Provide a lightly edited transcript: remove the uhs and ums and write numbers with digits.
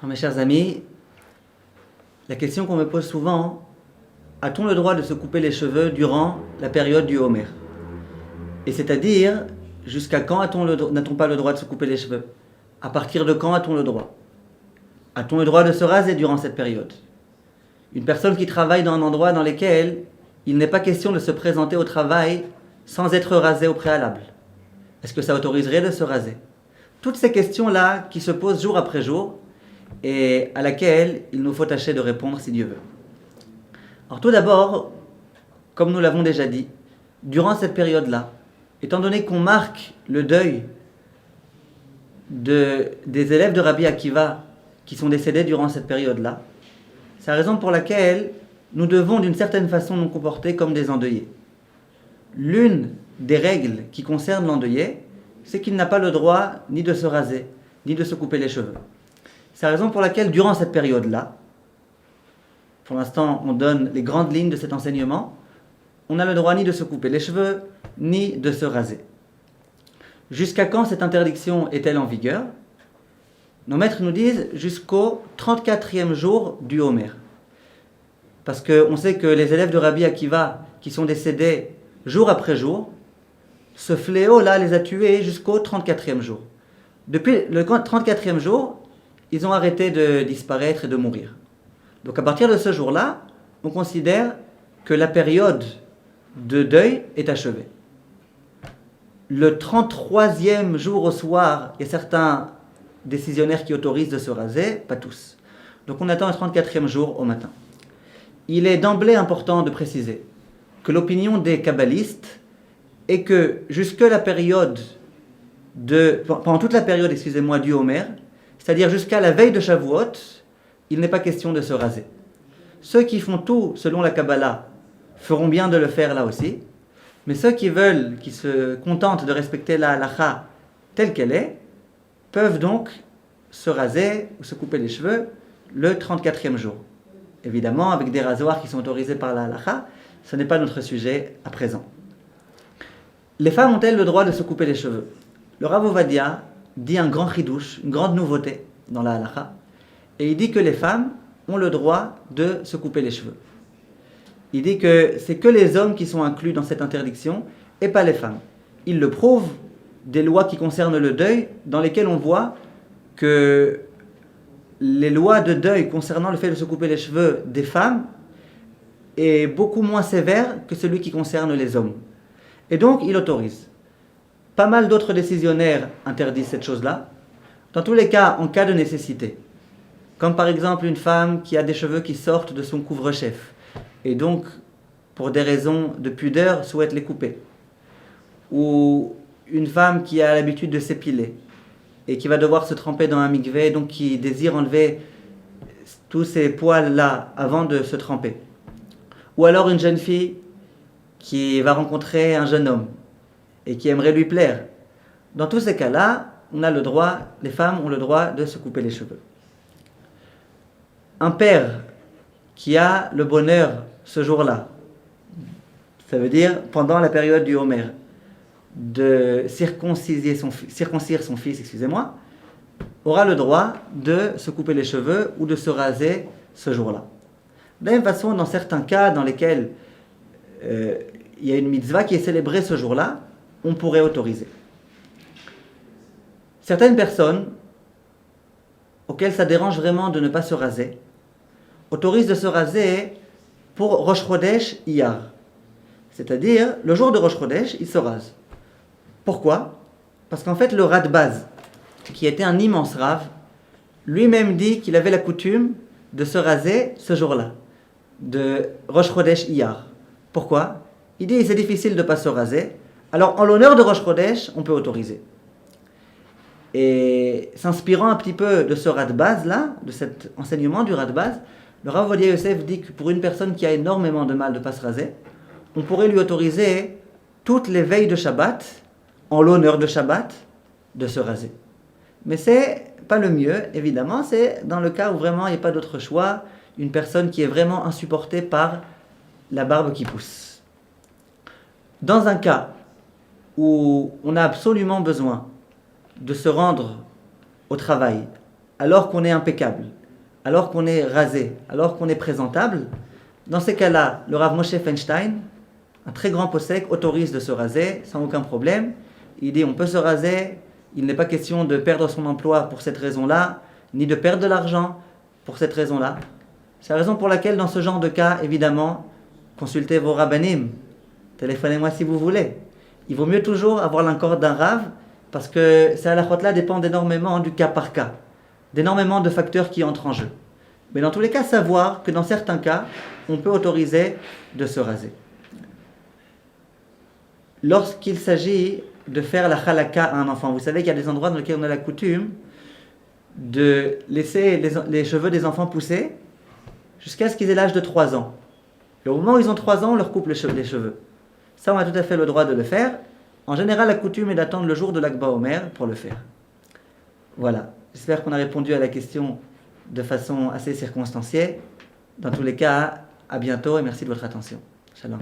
Alors, mes chers amis, la question qu'on me pose souvent, a-t-on le droit de se couper les cheveux durant la période du Homer? Et c'est-à-dire, jusqu'à quand n'a-t-on pas le droit de se couper les cheveux? À partir de quand a-t-on le droit? A-t-on le droit de se raser durant cette période? Une personne qui travaille dans un endroit dans lequel il n'est pas question de se présenter au travail sans être rasé au préalable, est-ce que ça autoriserait de se raser? Toutes ces questions-là qui se posent jour après jour et à laquelle il nous faut tâcher de répondre si Dieu veut. Alors tout d'abord, comme nous l'avons déjà dit, durant cette période-là, étant donné qu'on marque le deuil des élèves de Rabbi Akiva qui sont décédés durant cette période-là, c'est la raison pour laquelle nous devons d'une certaine façon nous comporter comme des endeuillés. L'une des règles qui concerne l'endeuillé, c'est qu'il n'a pas le droit ni de se raser, ni de se couper les cheveux. C'est la raison pour laquelle, durant cette période-là, pour l'instant on donne les grandes lignes de cet enseignement, on n'a le droit ni de se couper les cheveux, ni de se raser. Jusqu'à quand cette interdiction est-elle en vigueur? Nos maîtres nous disent jusqu'au 34e jour du Homer. Parce qu'on sait que les élèves de Rabbi Akiva qui sont décédés jour après jour, ce fléau-là les a tués jusqu'au 34e jour. Depuis le 34e jour, ils ont arrêté de disparaître et de mourir. Donc à partir de ce jour-là, on considère que la période de deuil est achevée. Le 33e jour au soir, il y a certains décisionnaires qui autorisent de se raser, pas tous. Donc on attend le 34e jour au matin. Il est d'emblée important de préciser que l'opinion des kabbalistes est que pendant toute la période, du Homer, c'est-à-dire jusqu'à la veille de Shavuot, il n'est pas question de se raser. Ceux qui font tout selon la Kabbalah feront bien de le faire là aussi, mais ceux qui se contentent de respecter la halakha telle qu'elle est, peuvent donc se raser ou se couper les cheveux le 34e jour. Évidemment, avec des rasoirs qui sont autorisés par la halakha, ce n'est pas notre sujet à présent. Les femmes ont-elles le droit de se couper les cheveux? Le Rav Ovadia dit un grand chidouche, une grande nouveauté dans la halakha, et il dit que les femmes ont le droit de se couper les cheveux. Il dit que c'est que les hommes qui sont inclus dans cette interdiction et pas les femmes. Il le prouve des lois qui concernent le deuil, dans lesquelles on voit que les lois de deuil concernant le fait de se couper les cheveux des femmes est beaucoup moins sévère que celui qui concerne les hommes. Et donc, il autorise. Pas mal d'autres décisionnaires interdisent cette chose-là. Dans tous les cas, en cas de nécessité. Comme par exemple une femme qui a des cheveux qui sortent de son couvre-chef. Et donc, pour des raisons de pudeur, souhaite les couper. Ou une femme qui a l'habitude de s'épiler. Et qui va devoir se tremper dans un mikvé, donc qui désire enlever tous ces poils-là avant de se tremper. Ou alors une jeune fille qui va rencontrer un jeune homme et qui aimerait lui plaire. Dans tous ces cas-là, les femmes ont le droit de se couper les cheveux. Un père qui a le bonheur ce jour-là, ça veut dire pendant la période du Homer, de circoncire son fils, aura le droit de se couper les cheveux ou de se raser ce jour-là. De la même façon, dans certains cas dans lesquels il y a une mitzvah qui est célébrée ce jour-là, on pourrait autoriser. Certaines personnes, auxquelles ça dérange vraiment de ne pas se raser, autorisent de se raser pour Rosh Chodesh Iyar. C'est-à-dire, le jour de Rosh Chodesh, ils se rasent. Pourquoi? Parce qu'en fait, le Radbaz, qui était un immense rave, lui-même dit qu'il avait la coutume de se raser ce jour-là, de Rosh Chodesh Iyar. Pourquoi? Il dit que c'est difficile de ne pas se raser, alors en l'honneur de Rosh Chodesh, on peut autoriser. Et s'inspirant un petit peu de ce Radbaz-là, de cet enseignement du Radbaz, le Rav Ovadia Yosef dit que pour une personne qui a énormément de mal de ne pas se raser, on pourrait lui autoriser toutes les veilles de Shabbat, en l'honneur de Shabbat, de se raser. Mais c'est pas le mieux, évidemment, c'est dans le cas où vraiment il n'y a pas d'autre choix, une personne qui est vraiment insupportée par la barbe qui pousse. Dans un cas où on a absolument besoin de se rendre au travail alors qu'on est impeccable, alors qu'on est rasé, alors qu'on est présentable, dans ces cas-là, le Rav Moshe Feinstein, un très grand possèque, autorise de se raser sans aucun problème. Il dit on peut se raser, il n'est pas question de perdre son emploi pour cette raison-là, ni de perdre de l'argent pour cette raison-là. C'est la raison pour laquelle, dans ce genre de cas, évidemment, consultez vos rabbanim, téléphonez-moi si vous voulez. Il vaut mieux toujours avoir l'accord d'un Rav, parce que ces halachot-là dépendent énormément du cas par cas, d'énormément de facteurs qui entrent en jeu. Mais dans tous les cas, savoir que dans certains cas, on peut autoriser de se raser. Lorsqu'il s'agit de faire la halakha à un enfant, vous savez qu'il y a des endroits dans lesquels on a la coutume de laisser les cheveux des enfants pousser jusqu'à ce qu'ils aient l'âge de 3 ans. Et au moment où ils ont 3 ans, on leur coupe les cheveux. Ça, on a tout à fait le droit de le faire. En général, la coutume est d'attendre le jour de l'Akba Omer pour le faire. Voilà. J'espère qu'on a répondu à la question de façon assez circonstanciée. Dans tous les cas, à bientôt et merci de votre attention. Shalom.